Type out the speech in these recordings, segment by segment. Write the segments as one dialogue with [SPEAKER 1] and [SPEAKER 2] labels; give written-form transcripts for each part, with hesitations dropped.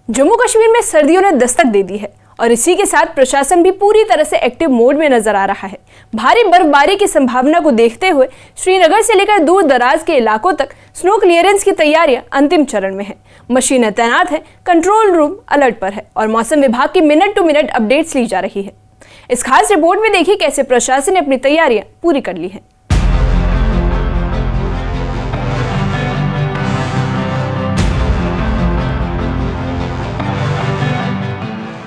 [SPEAKER 1] जम्मू कश्मीर में सर्दियों ने दस्तक दे दी है और इसी के साथ प्रशासन भी पूरी तरह से एक्टिव मोड में नजर आ रहा है। भारी बर्फबारी की संभावना को देखते हुए श्रीनगर से लेकर दूर दराज के इलाकों तक स्नो क्लियरेंस की तैयारियां अंतिम चरण में है। मशीनें तैनात हैं, कंट्रोल रूम अलर्ट पर है और मौसम विभाग की मिनट टू मिनट अपडेट्स ली जा रही है। इस खास रिपोर्ट में देखिए कैसे प्रशासन ने अपनी तैयारियां पूरी कर ली हैं।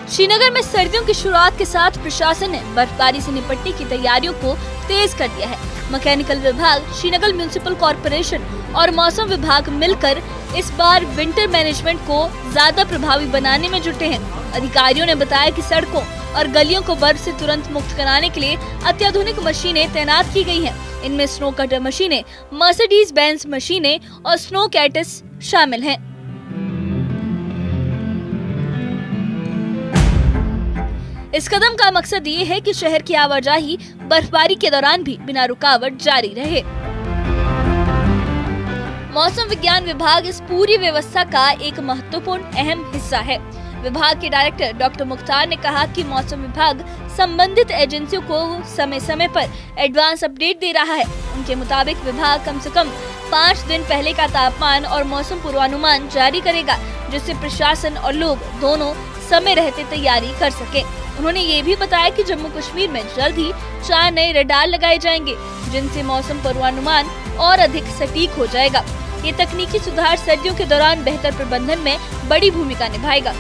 [SPEAKER 2] श्रीनगर में सर्दियों की शुरुआत के साथ प्रशासन ने बर्फबारी से निपटने की तैयारियों को तेज कर दिया है। मैकेनिकल विभाग, श्रीनगर म्युनिसिपल कॉरपोरेशन और मौसम विभाग मिलकर इस बार विंटर मैनेजमेंट को ज्यादा प्रभावी बनाने में जुटे हैं। अधिकारियों ने बताया कि सड़कों और गलियों को बर्फ से तुरंत मुक्त कराने के लिए अत्याधुनिक मशीनें तैनात की गई हैं। इनमें स्नो कटर मशीनें, मर्सिडीज बेंज मशीनें और स्नो कैटस शामिल हैं। इस कदम का मकसद ये है कि शहर की आवाजाही बर्फबारी के दौरान भी बिना रुकावट जारी रहे। मौसम विज्ञान विभाग इस पूरी व्यवस्था का एक महत्वपूर्ण अहम हिस्सा है। विभाग के डायरेक्टर डॉक्टर मुख्तार ने कहा कि मौसम विभाग संबंधित एजेंसियों को समय समय पर एडवांस अपडेट दे रहा है। उनके मुताबिक विभाग कम से कम 5 दिन पहले का तापमान और मौसम पूर्वानुमान जारी करेगा, जिससे प्रशासन और लोग दोनों समय रहते तैयारी कर सके। उन्होंने ये भी बताया कि जम्मू कश्मीर में जल्द ही 4 नए रडार लगाए जाएंगे, जिनसे मौसम पूर्वानुमान और अधिक सटीक हो जाएगा। ये तकनीकी सुधार सर्दियों के दौरान बेहतर प्रबंधन में बड़ी भूमिका निभाएगा।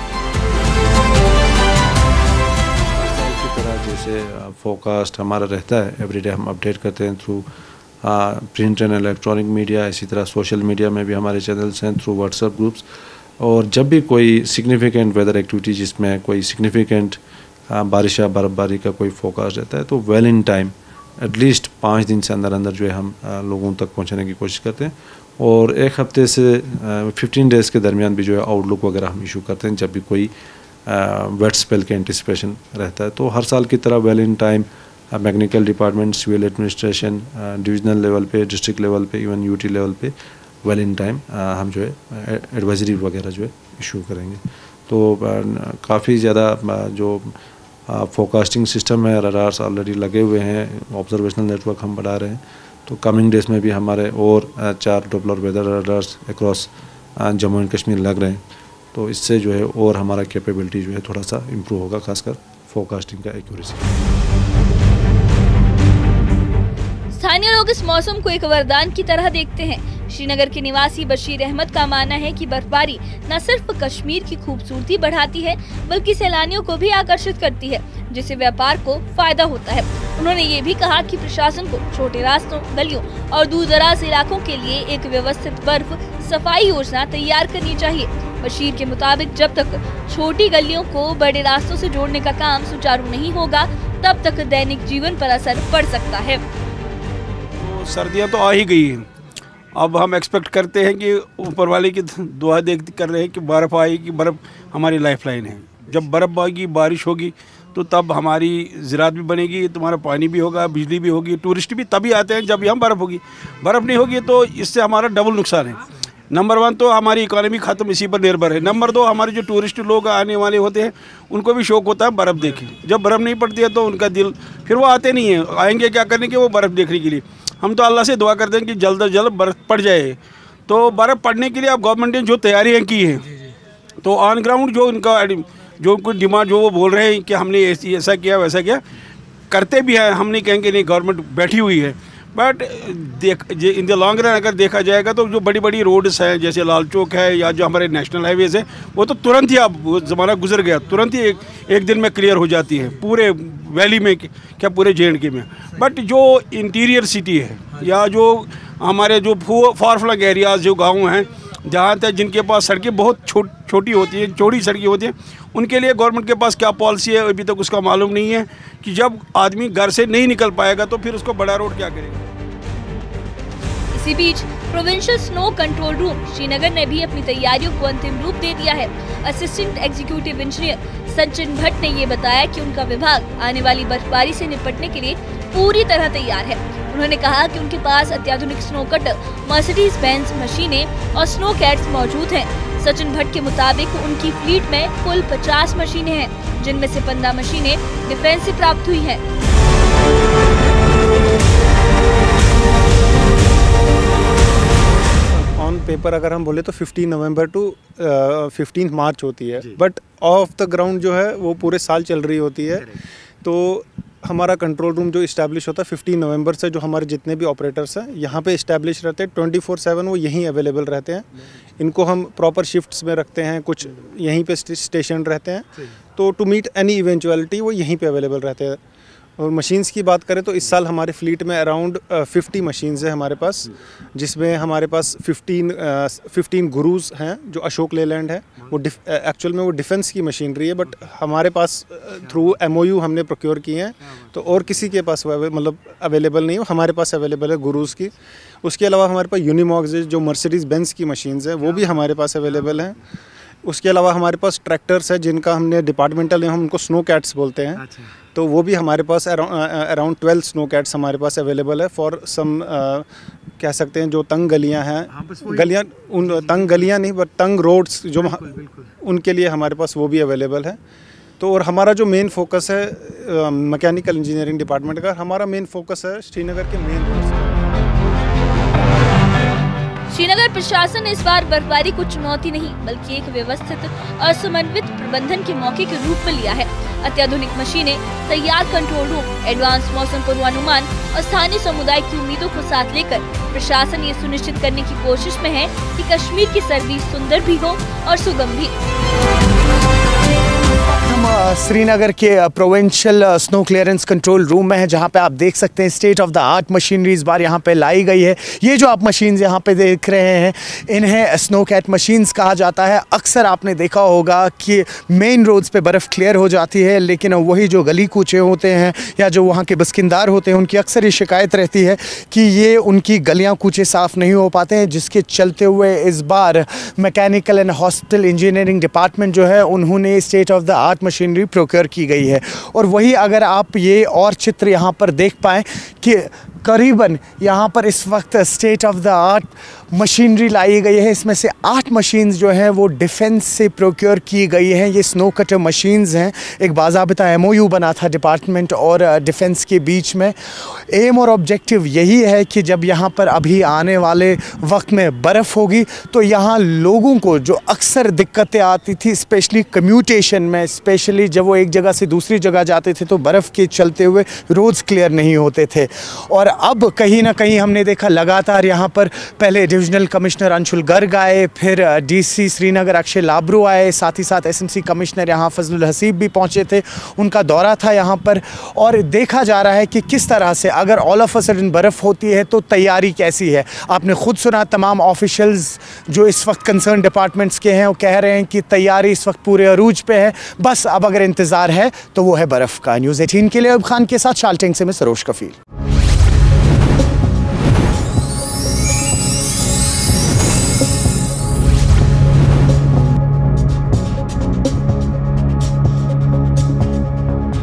[SPEAKER 3] की तरह जैसे फोरकास्ट हमारा रहता है, एवरीडे हम अपडेट करते हैं through print and electronic media, इसी तरह सोशल मीडिया में भी हमारे चैनल्स हैं, थ्रू व्हाट्सएप ग्रुप्स। और जब भी कोई सिग्निफिकेंट वेदर एक्टिविटी जिसमें कोई सिग्निफिकेंट बारिश या बर्फबारी का कोई फोकास रहता है, तो वेल इन टाइम एटलीस्ट 5 दिन से अंदर अंदर जो है हम लोगों तक पहुंचाने की कोशिश करते हैं। और 1 हफ्ते से 15 डेज़ के दरमियान भी जो है आउटलुक वगैरह हम इशू करते हैं जब भी कोई वेट स्पेल के एंटिसिपेशन रहता है। तो हर साल की तरह well in time mechanical department, civil administration, divisional level पे, डिस्ट्रिक्ट लेवल पे, इवन यूटी लेवल पे वेल इन टाइम हम जो है एडवाइजरी वगैरह जो है इशू करेंगे। तो काफ़ी ज़्यादा जो फोरकास्टिंग सिस्टम है, रडार्स ऑलरेडी लगे हुए हैं, ऑब्जर्वेशनल नेटवर्क हम बढ़ा रहे हैं। तो कमिंग डेज में भी हमारे और 4 Doppler weather radars across Jammu and Kashmir लग रहे हैं। तो इससे जो है और हमारा कैपेबिलिटी जो है थोड़ा सा इम्प्रूव होगा, खासकर फोरकास्टिंग का एक्यूरेसी।
[SPEAKER 2] स्थानीय लोग इस मौसम को एक वरदान की तरह देखते हैं। श्रीनगर के निवासी बशीर अहमद का मानना है कि बर्फबारी न सिर्फ कश्मीर की खूबसूरती बढ़ाती है, बल्कि सैलानियों को भी आकर्षित करती है, जिससे व्यापार को फायदा होता है। उन्होंने ये भी कहा कि प्रशासन को छोटे रास्तों, गलियों और दूर दराज इलाकों के लिए एक व्यवस्थित बर्फ सफाई योजना तैयार करनी चाहिए। बशीर के मुताबिक जब तक छोटी गलियों को बड़े रास्तों से जोड़ने का काम सुचारू नहीं होगा, तब तक दैनिक जीवन पर असर पड़ सकता है।
[SPEAKER 4] सर्दियाँ तो आ ही गई हैं। अब हम एक्सपेक्ट करते हैं कि ऊपर वाले की दुआ कर रहे हैं कि बर्फ़ आएगी। बर्फ़ हमारी लाइफलाइन है। जब बर्फ़ आएगी, बारिश होगी, तो तब हमारी ज़राअत भी बनेगी, तुम्हारा पानी भी होगा, बिजली भी होगी। टूरिस्ट भी तभी आते हैं जब यहाँ बर्फ़ होगी। बर्फ़ नहीं होगी तो इससे हमारा डबल नुकसान है। नंबर 1 तो हमारी इकोनॉमी ख़त्म, इसी पर निर्भर है। नंबर 2 हमारे जो टूरिस्ट लोग आने वाले होते हैं, उनको भी शौक़ होता है बर्फ़ देखें। जब बर्फ़ नहीं पड़ती है तो उनका दिल, फिर वो आते नहीं है। आएंगे क्या करने के, वो बर्फ़ देखने के लिए। हम तो अल्लाह से दुआ करते हैं कि जल्द से जल्द बर्फ़ पड़ जाए। तो बर्फ़ पड़ने के लिए अब गवर्नमेंट ने जो तैयारियां की हैं, तो ऑन ग्राउंड जो उनका जो कोई डिमांड जो वो बोल रहे हैं कि हमने ऐसा किया वैसा किया, करते भी हैं। हम नहीं कहेंगे नहीं, गवर्नमेंट बैठी हुई है। But in the long run अगर देखा जाएगा तो जो बड़ी बड़ी रोड्स हैं, जैसे लाल चौक है या जो हमारे नेशनल हाईवेज़ है, वो तो तुरंत ही, अब वो ज़माना गुजर गया, तुरंत ही एक दिन में क्लियर हो जाती है पूरे वैली में, क्या पूरे JNK में। बट जो इंटीरियर सिटी है या जो हमारे जो फार फ्लंग एरियाज़, जो गाँव हैं, जहाँ तक जिनके पास सड़कें बहुत छोटी होती हैं, चौड़ी सड़कें होती हैं, उनके लिए गवर्नमेंट के पास क्या पॉलिसी है अभी तक उसका मालूम नहीं है। कि जब आदमी घर से नहीं निकल पाएगा तो फिर उसको बड़ा रोड क्या करेगा।
[SPEAKER 2] इसी बीच provincial snow control room Srinagar ने भी अपनी तैयारियों को अंतिम रूप दे दिया है। Assistant executive engineer Sachin Bhatt ने ये बताया कि उनका विभाग आने वाली बर्फबारी से निपटने के लिए पूरी तरह तैयार है। उन्होंने कहा कि उनके पास अत्याधुनिक स्नो कटर, मर्सिडीज बेंज मशीनें और स्नो कैट्स मौजूद हैं। सचिन भट्ट के मुताबिक उनकी फ्लीट में कुल 50 मशीनें हैं, जिनमें से 15 मशीनें डिफेंस से प्राप्त हुई हैं।
[SPEAKER 5] ऑन पेपर अगर हम बोले तो 15 नवंबर टू 15 मार्च होती है, बट ऑफ द ग्राउंड जो है वो पूरे साल चल रही होती है। तो हमारा कंट्रोल रूम जो इस्टेब्लिश होता है 15 नवंबर से, जो हमारे जितने भी ऑपरेटर्स हैं यहाँ पे इस्टेब्लिश रहते हैं 24/7, वो यहीं अवेलेबल रहते हैं। इनको हम प्रॉपर शिफ्ट्स में रखते हैं, कुछ यहीं पे स्टेशन रहते हैं, तो टू मीट एनी इवेंचुअलिटी वो यहीं पे अवेलेबल रहते हैं। और मशीन्स की बात करें तो इस साल हमारे फ्लीट में अराउंड 50 मशीन्स हैं हमारे पास, जिसमें हमारे पास 15 गुरुज हैं जो अशोक लेलैंड है। वो एक्चुअल में वो डिफेंस की मशीनरी है, बट हमारे पास थ्रू MOU हमने प्रोक्योर किए हैं, तो और किसी के पास मतलब अवेलेबल नहीं है, हमारे पास अवेलेबल है गुरुज की। उसके अलावा हमारे पास यूनिमॉक्स जो मर्सिडीज़ बेंज की मशीन्स हैं वो भी हमारे पास अवेलेबल हैं। उसके अलावा हमारे पास ट्रैक्टर्स है जिनका हमने डिपार्टमेंटल, हम उनको स्नो कैट्स बोलते हैं। तो वो भी हमारे पास अराउंड 12 स्नो कैट्स हमारे पास अवेलेबल है फॉर सम कह सकते हैं जो तंग गलियां हैं, गलियां उन तंग गलियां नहीं बट तंग रोड्स जो उनके लिए हमारे पास वो भी अवेलेबल है। तो और हमारा जो मेन फोकस है मैकेनिकल इंजीनियरिंग डिपार्टमेंट का, हमारा मेन फोकस है श्रीनगर के मेन रोड्स।
[SPEAKER 2] श्रीनगर प्रशासन ने इस बार बर्फबारी को चुनौती नहीं बल्कि एक व्यवस्थित और समन्वित प्रबंधन के मौके के रूप में लिया है। अत्याधुनिक मशीनें, तैयार कंट्रोल रूम, एडवांस मौसम पूर्वानुमान और स्थानीय समुदाय की उम्मीदों को साथ लेकर प्रशासन ये सुनिश्चित करने की कोशिश में है कि कश्मीर की सर्दी सुंदर भी हो और सुगम भी।
[SPEAKER 6] श्रीनगर के provincial snow clearance control room में है, जहां पे आप देख सकते हैं state of the art machinery इस बार यहां पे लाई गई है। ये जो आप मशीन्स यहां पे देख रहे हैं इन्हें स्नो कैट मशीन्स कहा जाता है। अक्सर आपने देखा होगा कि मेन रोड्स पे बर्फ़ क्लियर हो जाती है, लेकिन वही जो गली कूचे होते हैं या जो वहाँ के बसकिंदार होते हैं उनकी अक्सर ये शिकायत रहती है कि ये उनकी गलियाँ कूचे साफ़ नहीं हो पाते हैं, जिसके चलते हुए इस बार mechanical and hospital engineering department जो है उन्होंने state of the art machinery procure की गई है। और वही अगर आप ये और चित्र यहाँ पर देख पाएँ कि करीबन यहाँ पर इस वक्त state of the art machinery लाई गई है। इसमें से 8 मशीन्स जो हैं वो डिफेंस से प्रोक्योर की गई हैं। ये स्नो कटर मशीन्स हैं। एक बाज़ाबिता MOU बना था डिपार्टमेंट और डिफेंस के बीच में। एम और ऑब्जेक्टिव यही है कि जब यहाँ पर अभी आने वाले वक्त में बर्फ़ होगी तो यहाँ लोगों को जो अक्सर दिक्कतें आती थी स्पेशली कम्यूटेशन में, स्पेशली जब वो एक जगह से दूसरी जगह जाते थे तो बर्फ़ के चलते हुए रोड्स क्लियर नहीं होते थे। और अब कहीं ना कहीं हमने देखा लगातार यहाँ पर पहले डिविजनल कमिश्नर अंशुल गर्ग आए, फिर DC श्रीनगर अक्षय लाब्रू आए, साथ ही साथ SMC कमिश्नर यहाँ फजलुल हसीब भी पहुँचे थे। उनका दौरा था यहाँ पर और देखा जा रहा है कि किस तरह से अगर ऑल ऑफ अ सडन बर्फ़ होती है तो तैयारी कैसी है। आपने खुद सुना तमाम ऑफिशियल्स जो इस वक्त कंसर्न डिपार्टमेंट्स के हैं वो कह रहे हैं कि तैयारी इस वक्त पूरे अरूज पे है, बस अब अगर इंतज़ार है तो वो है बर्फ़ का। न्यूज़ 18 के लिए अयूब खान के साथ शाल्टिंग से मैं सरोज कफील।